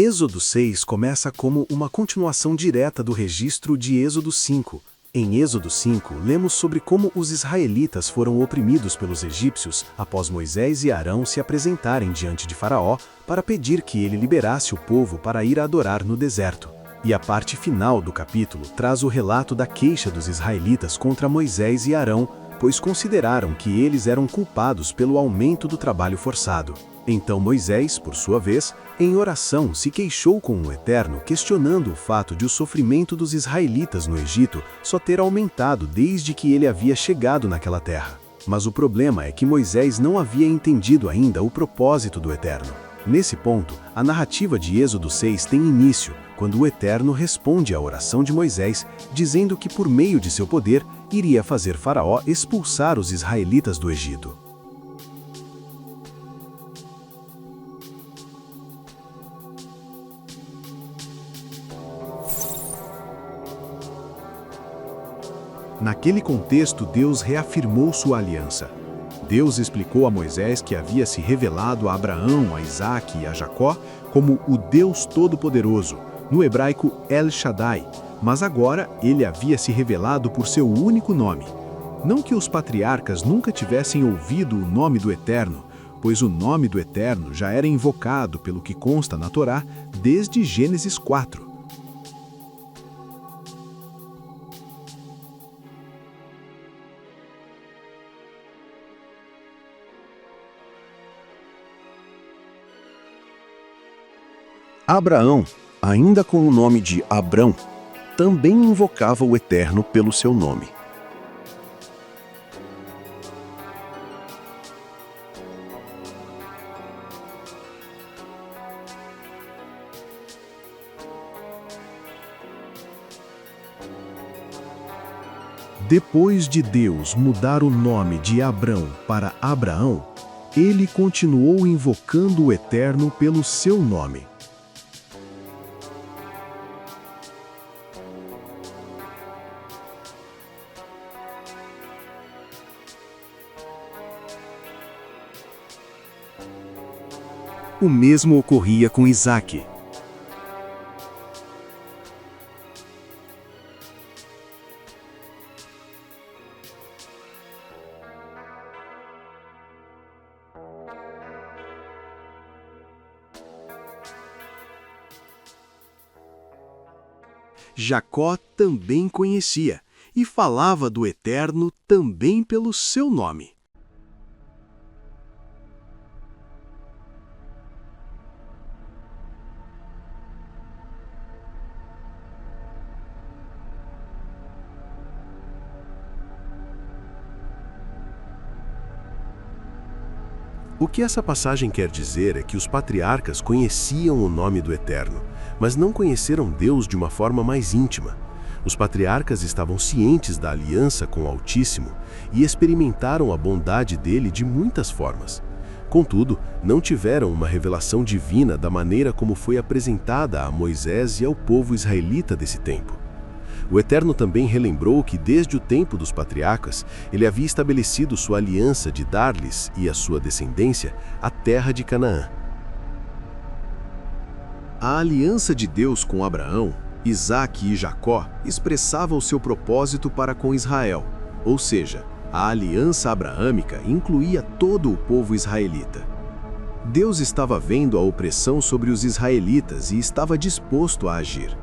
Êxodo 6 começa como uma continuação direta do registro de Êxodo 5. Em Êxodo 5, lemos sobre como os israelitas foram oprimidos pelos egípcios após Moisés e Arão se apresentarem diante de Faraó para pedir que ele liberasse o povo para ir adorar no deserto. E a parte final do capítulo traz o relato da queixa dos israelitas contra Moisés e Arão, pois consideraram que eles eram culpados pelo aumento do trabalho forçado. Então Moisés, por sua vez, em oração se queixou com o Eterno, questionando o fato de o sofrimento dos israelitas no Egito só ter aumentado desde que ele havia chegado naquela terra. Mas o problema é que Moisés não havia entendido ainda o propósito do Eterno. Nesse ponto, a narrativa de Êxodo 6 tem início, quando o Eterno responde à oração de Moisés, dizendo que por meio de seu poder, iria fazer Faraó expulsar os israelitas do Egito. Naquele contexto, Deus reafirmou sua aliança. Deus explicou a Moisés que havia se revelado a Abraão, a Isaque e a Jacó como o Deus Todo-Poderoso, no hebraico El Shaddai, mas agora ele havia se revelado por seu único nome. Não que os patriarcas nunca tivessem ouvido o nome do Eterno, pois o nome do Eterno já era invocado pelo que consta na Torá desde Gênesis 4. Abraão, ainda com o nome de Abrão, também invocava o Eterno pelo seu nome. Depois de Deus mudar o nome de Abrão para Abraão, ele continuou invocando o Eterno pelo seu nome. O mesmo ocorria com Isaque. Jacó também conhecia e falava do Eterno também pelo seu nome. O que essa passagem quer dizer é que os patriarcas conheciam o nome do Eterno, mas não conheceram Deus de uma forma mais íntima. Os patriarcas estavam cientes da aliança com o Altíssimo e experimentaram a bondade dele de muitas formas. Contudo, não tiveram uma revelação divina da maneira como foi apresentada a Moisés e ao povo israelita desse tempo. O Eterno também relembrou que desde o tempo dos patriarcas, ele havia estabelecido sua aliança de dar-lhes e a sua descendência a terra de Canaã. A aliança de Deus com Abraão, Isaque e Jacó expressava o seu propósito para com Israel, ou seja, a aliança abraâmica incluía todo o povo israelita. Deus estava vendo a opressão sobre os israelitas e estava disposto a agir.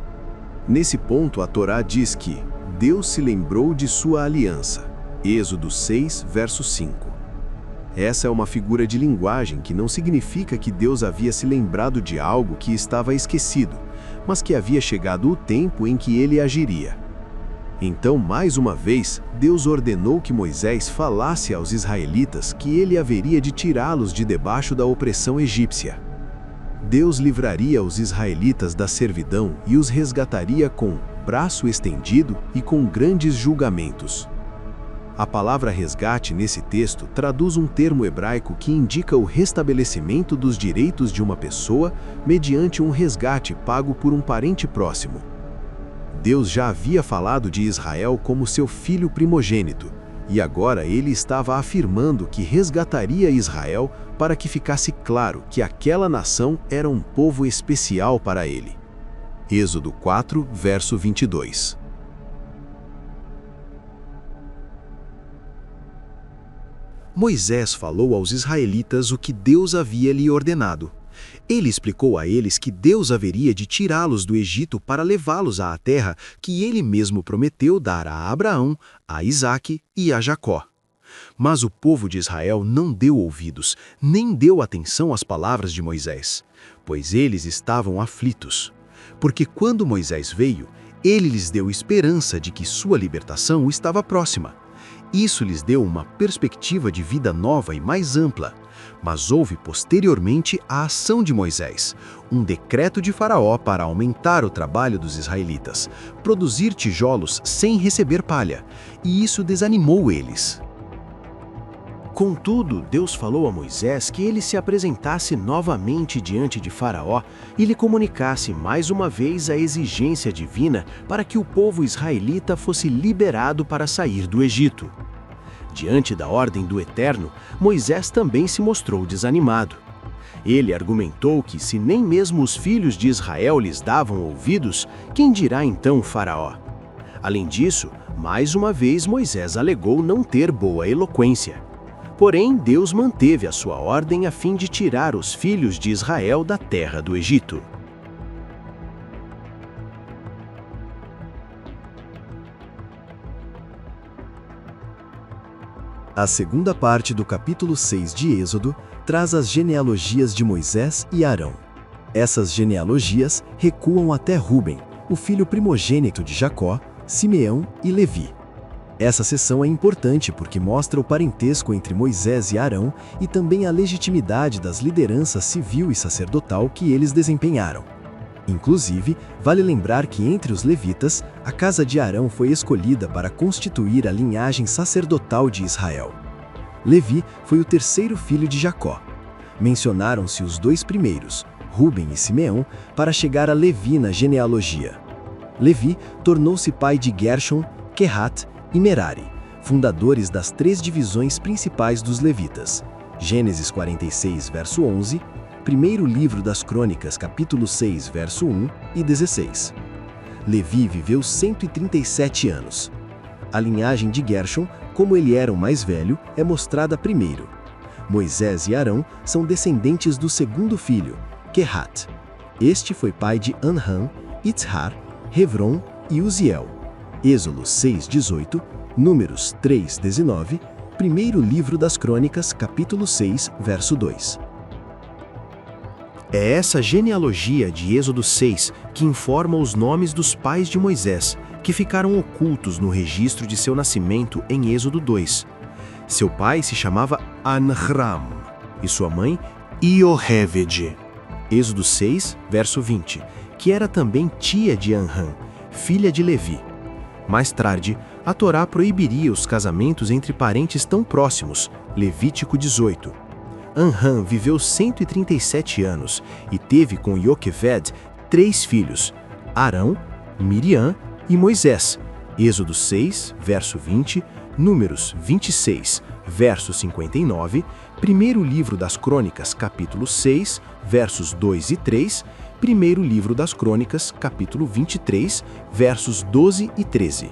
Nesse ponto, a Torá diz que Deus se lembrou de sua aliança. Êxodo 6, verso 5. Essa é uma figura de linguagem que não significa que Deus havia se lembrado de algo que estava esquecido, mas que havia chegado o tempo em que ele agiria. Então, mais uma vez, Deus ordenou que Moisés falasse aos israelitas que ele haveria de tirá-los de debaixo da opressão egípcia. Deus livraria os israelitas da servidão e os resgataria com braço estendido e com grandes julgamentos. A palavra resgate nesse texto traduz um termo hebraico que indica o restabelecimento dos direitos de uma pessoa mediante um resgate pago por um parente próximo. Deus já havia falado de Israel como seu filho primogênito, E agora ele estava afirmando que resgataria Israel para que ficasse claro que aquela nação era um povo especial para ele. Êxodo 4, verso 22. Moisés falou aos israelitas o que Deus havia lhe ordenado. Ele explicou a eles que Deus haveria de tirá-los do Egito para levá-los à terra que ele mesmo prometeu dar a Abraão, a Isaque e a Jacó. Mas o povo de Israel não deu ouvidos, nem deu atenção às palavras de Moisés, pois eles estavam aflitos. Porque quando Moisés veio, ele lhes deu esperança de que sua libertação estava próxima. Isso lhes deu uma perspectiva de vida nova e mais ampla. Mas houve posteriormente a ação de Moisés, um decreto de Faraó para aumentar o trabalho dos israelitas, produzir tijolos sem receber palha, e isso desanimou eles. Contudo, Deus falou a Moisés que ele se apresentasse novamente diante de Faraó e lhe comunicasse mais uma vez a exigência divina para que o povo israelita fosse liberado para sair do Egito. Diante da ordem do Eterno, Moisés também se mostrou desanimado. Ele argumentou que se nem mesmo os filhos de Israel lhes davam ouvidos, quem dirá então Faraó? Além disso, mais uma vez Moisés alegou não ter boa eloquência. Porém, Deus manteve a sua ordem a fim de tirar os filhos de Israel da terra do Egito. A segunda parte do capítulo 6 de Êxodo traz as genealogias de Moisés e Arão. Essas genealogias recuam até Ruben, o filho primogênito de Jacó, Simeão e Levi. Essa seção é importante porque mostra o parentesco entre Moisés e Arão e também a legitimidade das lideranças civil e sacerdotal que eles desempenharam. Inclusive, vale lembrar que entre os levitas, a casa de Arão foi escolhida para constituir a linhagem sacerdotal de Israel. Levi foi o terceiro filho de Jacó. Mencionaram-se os dois primeiros, Ruben e Simeão, para chegar a Levi na genealogia. Levi tornou-se pai de Gershon, Quehat e Merari, fundadores das 3 divisões principais dos levitas. Gênesis 46, verso 11, primeiro livro das Crônicas, capítulo 6, verso 1 e 16. Levi viveu 137 anos. A linhagem de Gershon, como ele era o mais velho, é mostrada primeiro. Moisés e Arão são descendentes do segundo filho, Quehat. Este foi pai de Anram, Itzhar, Hevron e Uziel. Êxodo 6:18, Números 3:19, primeiro livro das Crônicas, capítulo 6, verso 2. É essa genealogia de Êxodo 6 que informa os nomes dos pais de Moisés, que ficaram ocultos no registro de seu nascimento em Êxodo 2. Seu pai se chamava Anram e sua mãe Ioheved. Êxodo 6, verso 20, que era também tia de Anram, filha de Levi. Mais tarde, a Torá proibiria os casamentos entre parentes tão próximos, Levítico 18. Anram viveu 137 anos e teve com Ioqueved 3 filhos, Arão, Miriam e Moisés. Êxodo 6, verso 20, Números 26, verso 59, primeiro livro das Crônicas, capítulo 6, versos 2 e 3, primeiro livro das Crônicas, capítulo 23, versos 12 e 13.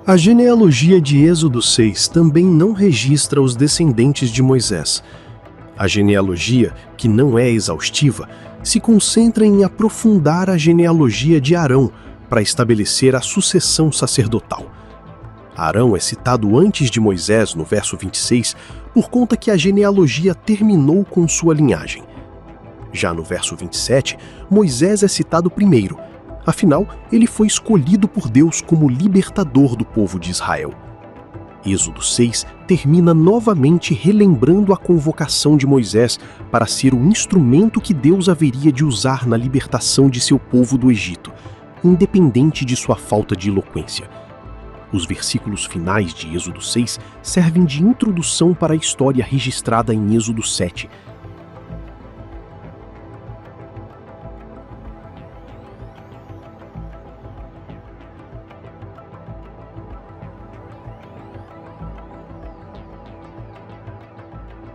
A genealogia de Êxodo 6 também não registra os descendentes de Moisés. A genealogia, que não é exaustiva, se concentra em aprofundar a genealogia de Arão para estabelecer a sucessão sacerdotal. Arão é citado antes de Moisés no verso 26 por conta que a genealogia terminou com sua linhagem. Já no verso 27, Moisés é citado primeiro. Afinal, ele foi escolhido por Deus como libertador do povo de Israel. Êxodo 6 termina novamente relembrando a convocação de Moisés para ser o instrumento que Deus haveria de usar na libertação de seu povo do Egito, independente de sua falta de eloquência. Os versículos finais de Êxodo 6 servem de introdução para a história registrada em Êxodo 7.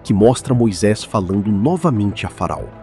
que mostra Moisés falando novamente a Faraó.